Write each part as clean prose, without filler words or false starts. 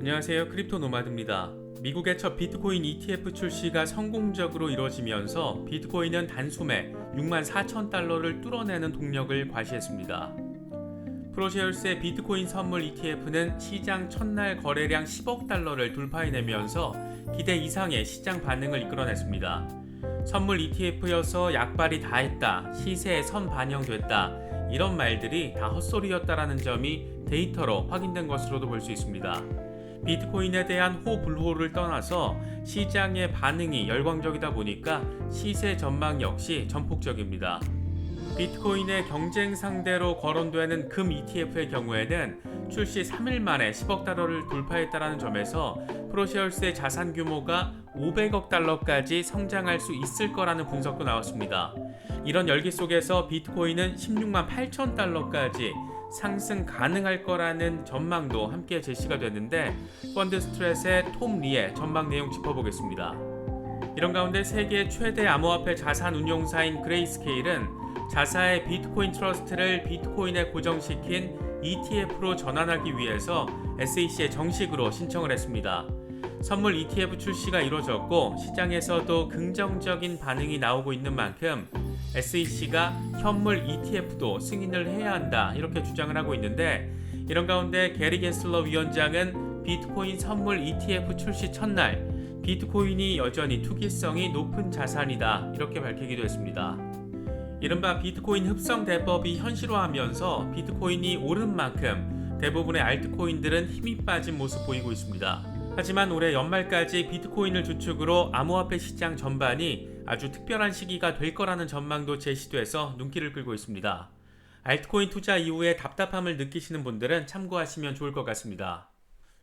안녕하세요. 크립토 노마드입니다. 미국의 첫 비트코인 ETF 출시가 성공적으로 이뤄지면서 비트코인은 단숨에 64,000달러를 뚫어내는 동력을 과시했습니다. 프로쉐어스의 비트코인 선물 ETF는 시장 첫날 거래량 10억 달러를 돌파해내면서 기대 이상의 시장 반응을 이끌어냈습니다. 선물 ETF여서 약발이 다 했다, 시세에 선 반영됐다, 이런 말들이 다 헛소리였다라는 점이 데이터로 확인된 것으로도 볼 수 있습니다. 비트코인에 대한 호불호를 떠나서 시장의 반응이 열광적이다 보니까 시세 전망 역시 전폭적입니다. 비트코인의 경쟁 상대로 거론되는 금 ETF의 경우에는 출시 3일 만에 10억 달러를 돌파했다는 점에서 프로쉐어스의 자산 규모가 500억 달러까지 성장할 수 있을 거라는 분석도 나왔습니다. 이런 열기 속에서 비트코인은 16만 8천 달러까지 상승 가능할 거라는 전망도 함께 제시가 됐는데 펀드 스트레스의 톰 리의 전망 내용 짚어보겠습니다. 이런 가운데 세계 최대 암호화폐 자산 운용사인 그레이스케일은 자사의 비트코인 트러스트를 비트코인에 고정시킨 ETF로 전환하기 위해서 SEC에 정식으로 신청을 했습니다. 선물 ETF 출시가 이루어졌고 시장에서도 긍정적인 반응이 나오고 있는 만큼 SEC가 현물 ETF도 승인을 해야 한다 이렇게 주장을 하고 있는데 이런 가운데 게리 겐슬러 위원장은 비트코인 선물 ETF 출시 첫날 비트코인이 여전히 투기성이 높은 자산이다 이렇게 밝히기도 했습니다. 이른바 비트코인 흡성 대법이 현실화하면서 비트코인이 오른 만큼 대부분의 알트코인들은 힘이 빠진 모습 보이고 있습니다. 하지만 올해 연말까지 비트코인을 주축으로 암호화폐 시장 전반이 아주 특별한 시기가 될 거라는 전망도 제시돼서 눈길을 끌고 있습니다. 알트코인 투자 이후에 답답함을 느끼시는 분들은 참고하시면 좋을 것 같습니다.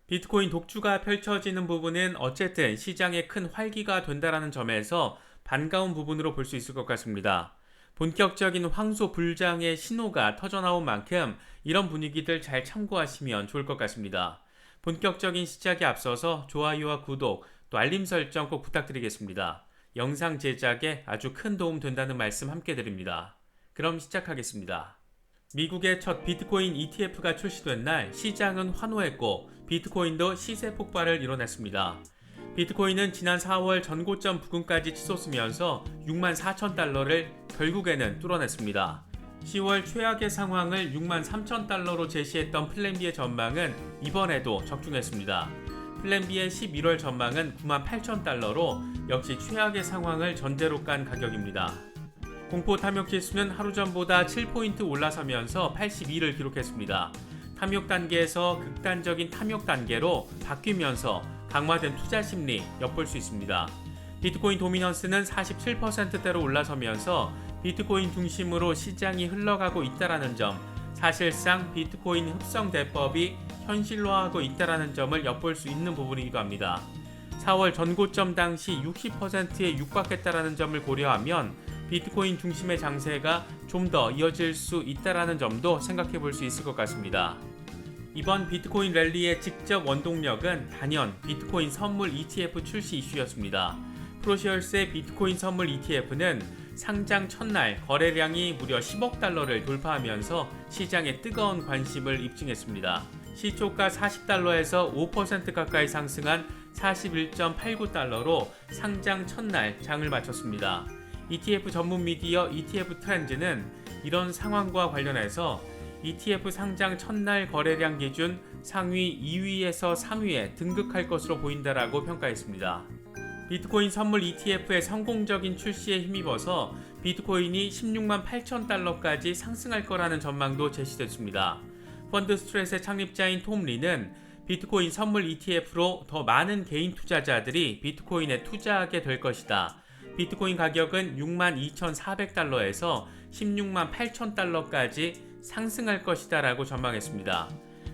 비트코인 독주가 펼쳐지는 부분은 어쨌든 시장에 큰 활기가 된다는 점에서 반가운 부분으로 볼 수 있을 것 같습니다. 본격적인 황소불장의 신호가 터져나온 만큼 이런 분위기들 잘 참고하시면 좋을 것 같습니다. 본격적인 시작에 앞서서 좋아요와 구독, 또 알림 설정 꼭 부탁드리겠습니다. 영상 제작에 아주 큰 도움 된다는 말씀 함께 드립니다. 그럼 시작하겠습니다. 미국의 첫 비트코인 ETF가 출시된 날 시장은 환호했고 비트코인도 시세 폭발을 이뤄냈습니다. 비트코인은 지난 4월 전고점 부근까지 치솟으면서 64,000달러를 결국에는 뚫어냈습니다. 10월 최악의 상황을 63,000달러로 제시했던 플랜B의 전망은 이번에도 적중했습니다. 플랜B의 11월 전망은 98,000달러로 역시 최악의 상황을 전제로 깐 가격입니다. 공포 탐욕 지수는 하루 전보다 7포인트 올라서면서 82를 기록했습니다. 탐욕 단계에서 극단적인 탐욕 단계로 바뀌면서 강화된 투자 심리 엿볼 수 있습니다. 비트코인 도미넌스는 47%대로 올라서면서 비트코인 중심으로 시장이 흘러가고 있다는 점, 사실상 비트코인 흡성 대법이 현실화하고 있다는 점을 엿볼 수 있는 부분이기도 합니다. 4월 전고점 당시 60%에 육박했다는 점을 고려하면 비트코인 중심의 장세가 좀 더 이어질 수 있다는 점도 생각해 볼 수 있을 것 같습니다. 이번 비트코인 랠리의 직접 원동력은 단연 비트코인 선물 ETF 출시 이슈였습니다. 프로쉐어스의 비트코인 선물 ETF는 상장 첫날 거래량이 무려 10억 달러를 돌파하면서 시장에 뜨거운 관심을 입증했습니다. 시초가 40달러에서 5% 가까이 상승한 41.89달러로 상장 첫날 장을 마쳤습니다. ETF 전문 미디어 ETF 트렌드는 이런 상황과 관련해서 ETF 상장 첫날 거래량 기준 상위 2위에서 3위에 등극할 것으로 보인다라고 평가했습니다. 비트코인 선물 ETF의 성공적인 출시에 힘입어서 비트코인이 16만 8천 달러까지 상승할 거라는 전망도 제시됐습니다. 펀드 스트레스의 창립자인 톰 리는 비트코인 선물 ETF로 더 많은 개인 투자자들이 비트코인에 투자하게 될 것이다. 비트코인 가격은 62,400달러에서 16만 8천 달러까지 상승할 것이다 라고 전망했습니다.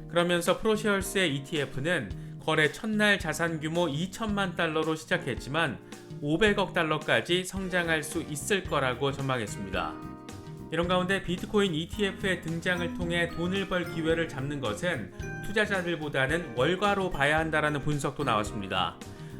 그러면서 프로쉐어스의 ETF는 거래 첫날 자산 규모 2천만 달러로 시작했지만 500억 달러까지 성장할 수 있을 거라고 전망했습니다. 이런 가운데 비트코인 ETF의 등장을 통해 돈을 벌 기회를 잡는 것은 투자자들보다는 월가로 봐야 한다라는 분석도 나왔습니다.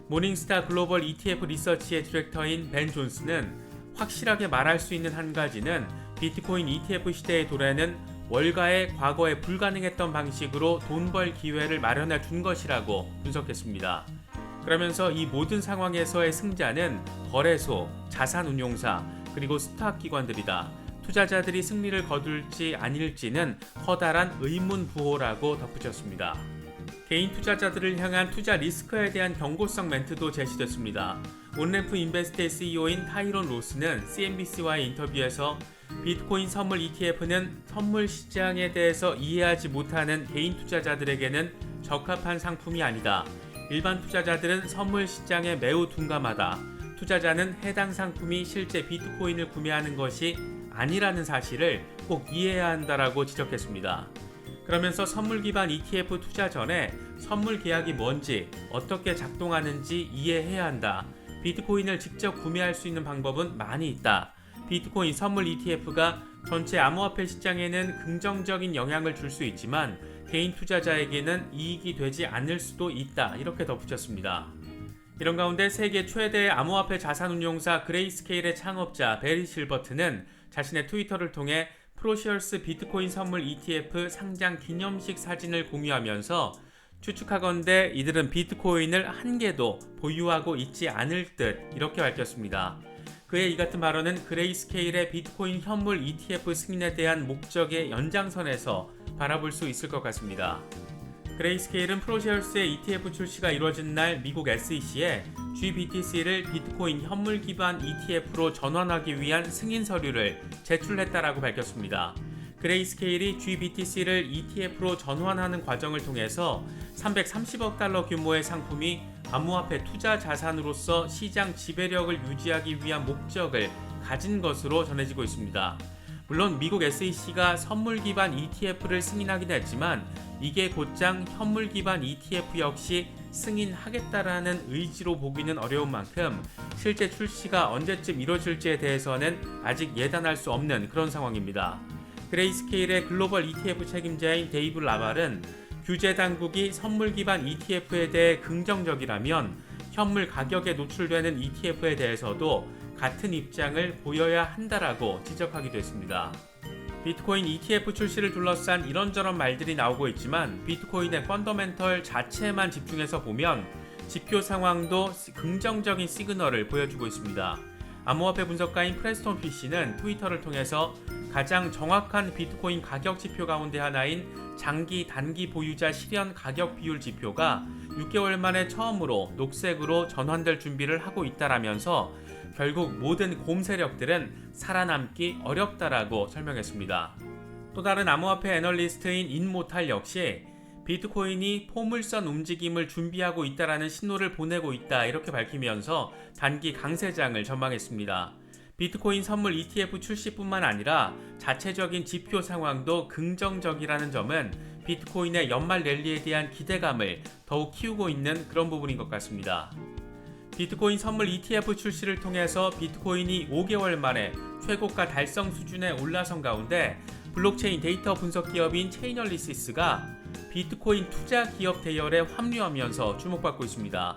모닝스타 글로벌 ETF 리서치의 디렉터인 벤 존스는 확실하게 말할 수 있는 한 가지는 비트코인 ETF 시대의 도래는 월가에 과거에 불가능했던 방식으로 돈 벌 기회를 마련해 준 것이라고 분석했습니다. 그러면서 이 모든 상황에서의 승자는 거래소, 자산운용사, 그리고 스탁 기관들이다. 투자자들이 승리를 거둘지 아닐지는 커다란 의문부호라고 덧붙였습니다. 개인 투자자들을 향한 투자 리스크에 대한 경고성 멘트도 제시됐습니다. 온램프 인베스트의 CEO인 타이론 로스는 CNBC와의 인터뷰에서 비트코인 선물 ETF는 선물 시장에 대해서 이해하지 못하는 개인 투자자들에게는 적합한 상품이 아니다. 일반 투자자들은 선물 시장에 매우 둔감하다. 투자자는 해당 상품이 실제 비트코인을 구매하는 것이 아니라는 사실을 꼭 이해해야 한다라고 지적했습니다. 그러면서 선물 기반 ETF 투자 전에 선물 계약이 뭔지, 어떻게 작동하는지 이해해야 한다. 비트코인을 직접 구매할 수 있는 방법은 많이 있다. 비트코인 선물 ETF가 전체 암호화폐 시장에는 긍정적인 영향을 줄 수 있지만 개인 투자자에게는 이익이 되지 않을 수도 있다. 이렇게 덧붙였습니다. 이런 가운데 세계 최대의 암호화폐 자산운용사 그레이스케일의 창업자 베리 실버트는 자신의 트위터를 통해 프로시어스 비트코인 선물 ETF 상장 기념식 사진을 공유하면서 추측하건대 이들은 비트코인을 한 개도 보유하고 있지 않을 듯 이렇게 밝혔습니다. 그의 이 같은 발언은 그레이스케일의 비트코인 현물 ETF 승인에 대한 목적의 연장선에서 바라볼 수 있을 것 같습니다. 그레이스케일은 프로시어스의 ETF 출시가 이루어진 날 미국 SEC에 GBTC를 비트코인 현물 기반 ETF로 전환하기 위한 승인 서류를 제출했다라고 밝혔습니다. 그레이스케일이 GBTC를 ETF로 전환하는 과정을 통해서 330억 달러 규모의 상품이 암호화폐 투자 자산으로서 시장 지배력을 유지하기 위한 목적을 가진 것으로 전해지고 있습니다. 물론 미국 SEC가 선물 기반 ETF를 승인하긴 했지만 이게 곧장 현물 기반 ETF 역시 승인하겠다라는 의지로 보기는 어려운 만큼 실제 출시가 언제쯤 이뤄질지에 대해서는 아직 예단할 수 없는 그런 상황입니다. 그레이스케일의 글로벌 ETF 책임자인 데이브 라발은 규제 당국이 선물 기반 ETF에 대해 긍정적이라면 현물 가격에 노출되는 ETF에 대해서도 같은 입장을 보여야 한다라고 지적하기도 했습니다. 비트코인 ETF 출시를 둘러싼 이런저런 말들이 나오고 있지만 비트코인의 펀더멘털 자체만 집중해서 보면 지표 상황도 긍정적인 시그널을 보여주고 있습니다. 암호화폐 분석가인 프레스톤 피시는 트위터를 통해서 가장 정확한 비트코인 가격 지표 가운데 하나인 장기 단기 보유자 실현 가격 비율 지표가 6개월 만에 처음으로 녹색으로 전환될 준비를 하고 있다라면서 결국 모든 곰 세력들은 살아남기 어렵다라고 설명했습니다. 또 다른 암호화폐 애널리스트인 인모탈 역시 비트코인이 포물선 움직임을 준비하고 있다라는 신호를 보내고 있다 이렇게 밝히면서 단기 강세장을 전망했습니다. 비트코인 선물 ETF 출시뿐만 아니라 자체적인 지표 상황도 긍정적이라는 점은 비트코인의 연말 랠리에 대한 기대감을 더욱 키우고 있는 그런 부분인 것 같습니다. 비트코인 선물 ETF 출시를 통해서 비트코인이 5개월 만에 최고가 달성 수준에 올라선 가운데 블록체인 데이터 분석 기업인 체이널리시스가 비트코인 투자 기업 대열에 합류하면서 주목받고 있습니다.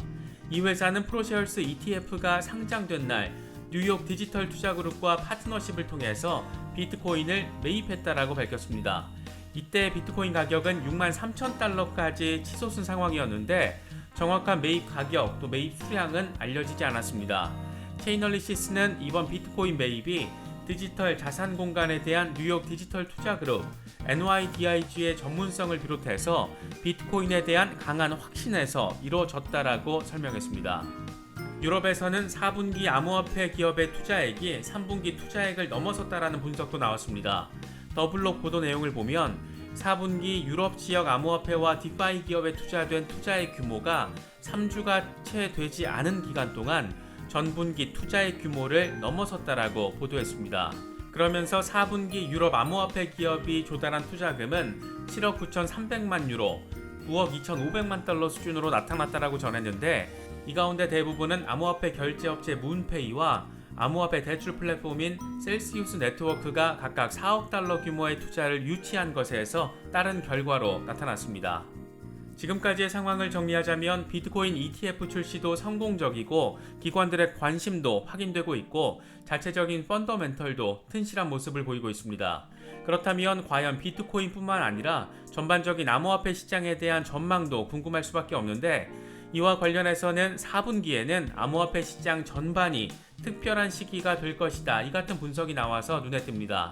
이 회사는 프로시어스 ETF가 상장된 날 뉴욕 디지털 투자그룹과 파트너십을 통해서 비트코인을 매입했다라고 밝혔습니다. 이때 비트코인 가격은 63,000달러까지 치솟은 상황이었는데 정확한 매입 가격 또 매입 수량은 알려지지 않았습니다. 체이널리시스는 이번 비트코인 매입이 디지털 자산 공간에 대한 뉴욕 디지털 투자그룹 NYDIG의 전문성을 비롯해서 비트코인에 대한 강한 확신에서 이루어졌다라고 설명했습니다. 유럽에서는 4분기 암호화폐 기업의 투자액이 3분기 투자액을 넘어섰다라는 분석도 나왔습니다. 더블록 보도 내용을 보면 4분기 유럽 지역 암호화폐와 디파이 기업에 투자된 투자액 규모가 3주가 채 되지 않은 기간 동안 전분기 투자액 규모를 넘어섰다라고 보도했습니다. 그러면서 4분기 유럽 암호화폐 기업이 조달한 투자금은 7억 9,300만 유로, 9억 2,500만 달러 수준으로 나타났다라고 전했는데 이 가운데 대부분은 암호화폐 결제업체 문페이와 암호화폐 대출 플랫폼인 셀시우스 네트워크가 각각 4억 달러 규모의 투자를 유치한 것에서 따른 결과로 나타났습니다. 지금까지의 상황을 정리하자면 비트코인 ETF 출시도 성공적이고 기관들의 관심도 확인되고 있고 자체적인 펀더멘털도 튼실한 모습을 보이고 있습니다. 그렇다면 과연 비트코인뿐만 아니라 전반적인 암호화폐 시장에 대한 전망도 궁금할 수밖에 없는데, 이와 관련해서는 4분기에는 암호화폐 시장 전반이 특별한 시기가 될 것이다, 이 같은 분석이 나와서 눈에 띕니다.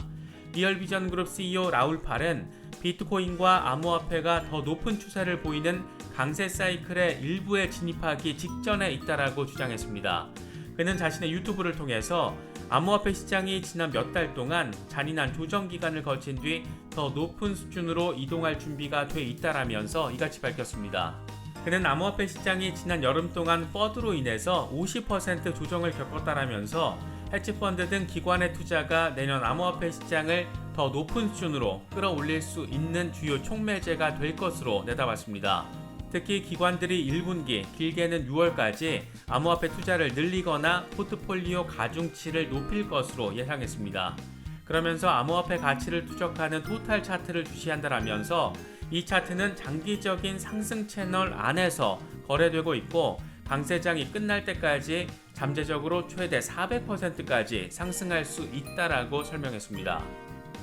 리얼비전그룹 CEO 라울 팔은 비트코인과 암호화폐가 더 높은 추세를 보이는 강세 사이클의 일부에 진입하기 직전에 있다라고 주장했습니다. 그는 자신의 유튜브를 통해서 암호화폐 시장이 지난 몇 달 동안 잔인한 조정 기간을 거친 뒤 더 높은 수준으로 이동할 준비가 돼 있다라면서 이같이 밝혔습니다. 그는 암호화폐 시장이 지난 여름 동안 퍼드로 인해서 50% 조정을 겪었다라면서 헤지펀드 등 기관의 투자가 내년 암호화폐 시장을 더 높은 수준으로 끌어올릴 수 있는 주요 촉매제가 될 것으로 내다봤습니다. 특히 기관들이 1분기, 길게는 6월까지 암호화폐 투자를 늘리거나 포트폴리오 가중치를 높일 것으로 예상했습니다. 그러면서 암호화폐 가치를 추적하는 토탈 차트를 주시한다라면서 이 차트는 장기적인 상승 채널 안에서 거래되고 있고 강세장이 끝날 때까지 잠재적으로 최대 400%까지 상승할 수 있다라고 설명했습니다.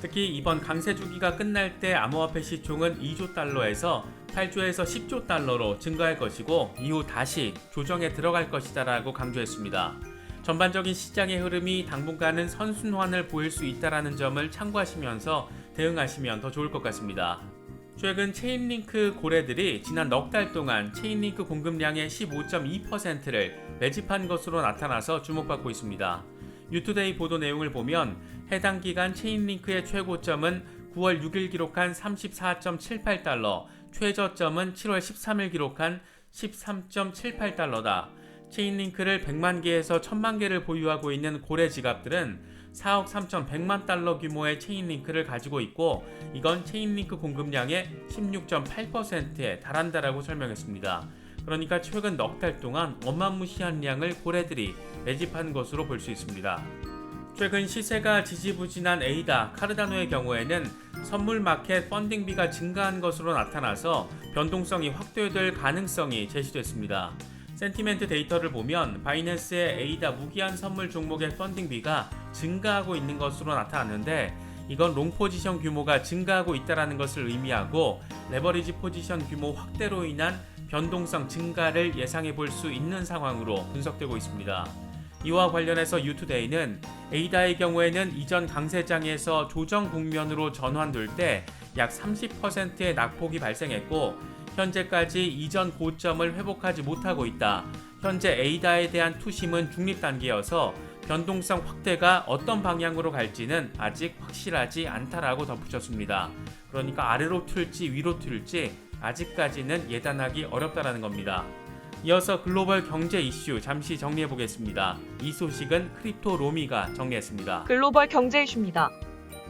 특히 이번 강세 주기가 끝날 때 암호화폐 시총은 2조 달러에서 8조에서 10조 달러로 증가할 것이고 이후 다시 조정에 들어갈 것이다라고 강조했습니다. 전반적인 시장의 흐름이 당분간은 선순환을 보일 수 있다라는 점을 참고하시면서 대응하시면 더 좋을 것 같습니다. 최근 체인링크 고래들이 지난 넉 달 동안 체인링크 공급량의 15.2%를 매집한 것으로 나타나서 주목받고 있습니다. 뉴투데이 보도 내용을 보면 해당 기간 체인링크의 최고점은 9월 6일 기록한 34.78달러, 최저점은 7월 13일 기록한 13.78달러다. 체인링크를 100만 개에서 1000만 개를 보유하고 있는 고래 지갑들은 4억 3,100만 달러 규모의 체인링크를 가지고 있고 이건 체인링크 공급량의 16.8%에 달한다라고 설명했습니다. 그러니까 최근 넉 달 동안 어마무시한 양을 고래들이 매집한 것으로 볼 수 있습니다. 최근 시세가 지지부진한 에이다, 카르다노의 경우에는 선물 마켓 펀딩비가 증가한 것으로 나타나서 변동성이 확대될 가능성이 제시됐습니다. 센티멘트 데이터를 보면 바이낸스의 에이다 무기한 선물 종목의 펀딩비가 증가하고 있는 것으로 나타났는데 이건 롱 포지션 규모가 증가하고 있다는 것을 의미하고 레버리지 포지션 규모 확대로 인한 변동성 증가를 예상해 볼 수 있는 상황으로 분석되고 있습니다. 이와 관련해서 유투데이는 에이다의 경우에는 이전 강세장에서 조정 국면으로 전환될 때 약 30%의 낙폭이 발생했고 현재까지 이전 고점을 회복하지 못하고 있다. 현재 에이다에 대한 투심은 중립 단계여서 변동성 확대가 어떤 방향으로 갈지는 아직 확실하지 않다라고 덧붙였습니다. 그러니까 아래로 튈지 위로 튈지 아직까지는 예단하기 어렵다라는 겁니다. 이어서 글로벌 경제 이슈 잠시 정리해 보겠습니다. 이 소식은 크립토 로미가 정리했습니다. 글로벌 경제 이슈입니다.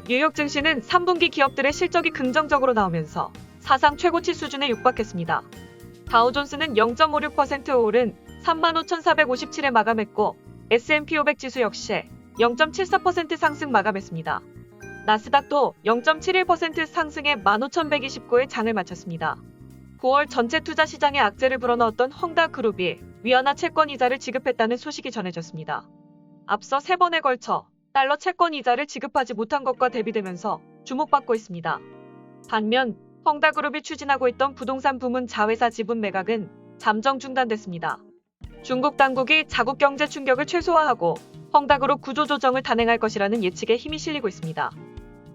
뉴욕 증시는 3분기 기업들의 실적이 긍정적으로 나오면서 사상 최고치 수준에 육박했습니다. 다우존스는 0.56% 오른 35,457에 마감했고 S&P 500 지수 역시 0.74% 상승 마감했습니다. 나스닥도 0.71% 상승해 15,129에 장을 마쳤습니다. 9월 전체 투자 시장에 악재를 불어넣었던 헝다그룹이 위안화 채권 이자를 지급했다는 소식이 전해졌습니다. 앞서 3번에 걸쳐 달러 채권 이자를 지급하지 못한 것과 대비되면서 주목받고 있습니다. 반면 헝다그룹이 추진하고 있던 부동산 부문 자회사 지분 매각은 잠정 중단됐습니다. 중국 당국이 자국 경제 충격을 최소화하고 헝다그룹 구조조정을 단행할 것이라는 예측에 힘이 실리고 있습니다.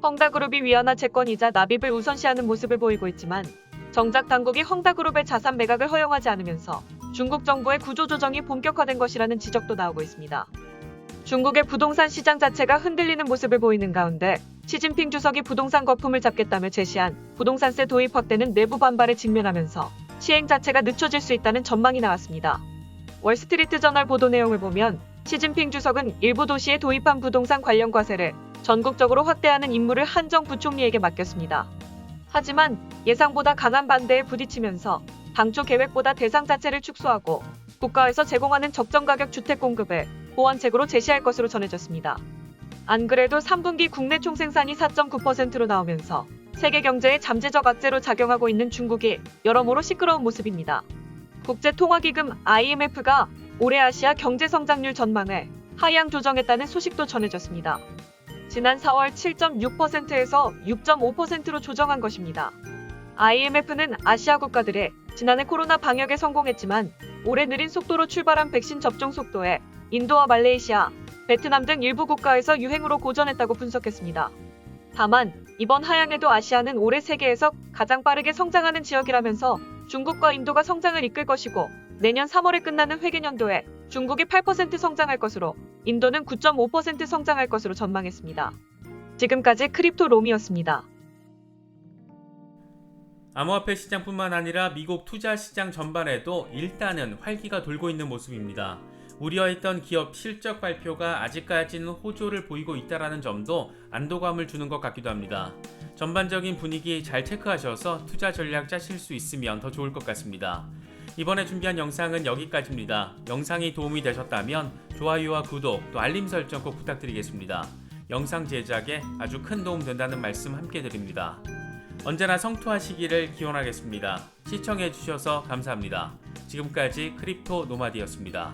헝다그룹이 위안화 채권 이자 납입을 우선시하는 모습을 보이고 있지만 정작 당국이 헝다그룹의 자산 매각을 허용하지 않으면서 중국 정부의 구조조정이 본격화된 것이라는 지적도 나오고 있습니다. 중국의 부동산 시장 자체가 흔들리는 모습을 보이는 가운데 시진핑 주석이 부동산 거품을 잡겠다며 제시한 부동산세 도입 확대는 내부 반발에 직면하면서 시행 자체가 늦춰질 수 있다는 전망이 나왔습니다. 월스트리트 저널 보도 내용을 보면 시진핑 주석은 일부 도시에 도입한 부동산 관련 과세를 전국적으로 확대하는 임무를 한정 부총리에게 맡겼습니다. 하지만 예상보다 강한 반대에 부딪히면서 당초 계획보다 대상 자체를 축소하고 국가에서 제공하는 적정 가격 주택 공급을 보완책으로 제시할 것으로 전해졌습니다. 안 그래도 3분기 국내 총생산이 4.9%로 나오면서 세계 경제에 잠재적 악재로 작용하고 있는 중국이 여러모로 시끄러운 모습입니다. 국제통화기금 IMF가 올해 아시아 경제 성장률 전망을 하향 조정했다는 소식도 전해졌습니다. 지난 4월 7.6%에서 6.5%로 조정한 것입니다. IMF는 아시아 국가들의 지난해 코로나 방역에 성공했지만 올해 느린 속도로 출발한 백신 접종 속도에 인도와 말레이시아, 베트남 등 일부 국가에서 유행으로 고전했다고 분석했습니다. 다만 이번 하향에도 아시아는 올해 세계에서 가장 빠르게 성장하는 지역이라면서 중국과 인도가 성장을 이끌 것이고 내년 3월에 끝나는 회계년도에 중국이 8% 성장할 것으로 인도는 9.5% 성장할 것으로 전망했습니다. 지금까지 크립토 롬이었습니다. 암호화폐 시장뿐만 아니라 미국 투자 시장 전반에도 일단은 활기가 돌고 있는 모습입니다. 우려했던 기업 실적 발표가 아직까지는 호조를 보이고 있다는 점도 안도감을 주는 것 같기도 합니다. 전반적인 분위기 잘 체크하셔서 투자 전략 짜실 수 있으면 더 좋을 것 같습니다. 이번에 준비한 영상은 여기까지입니다. 영상이 도움이 되셨다면 좋아요와 구독 또 알림 설정 꼭 부탁드리겠습니다. 영상 제작에 아주 큰 도움 된다는 말씀 함께 드립니다. 언제나 성투하시기를 기원하겠습니다. 시청해주셔서 감사합니다. 지금까지 크립토 노마디였습니다.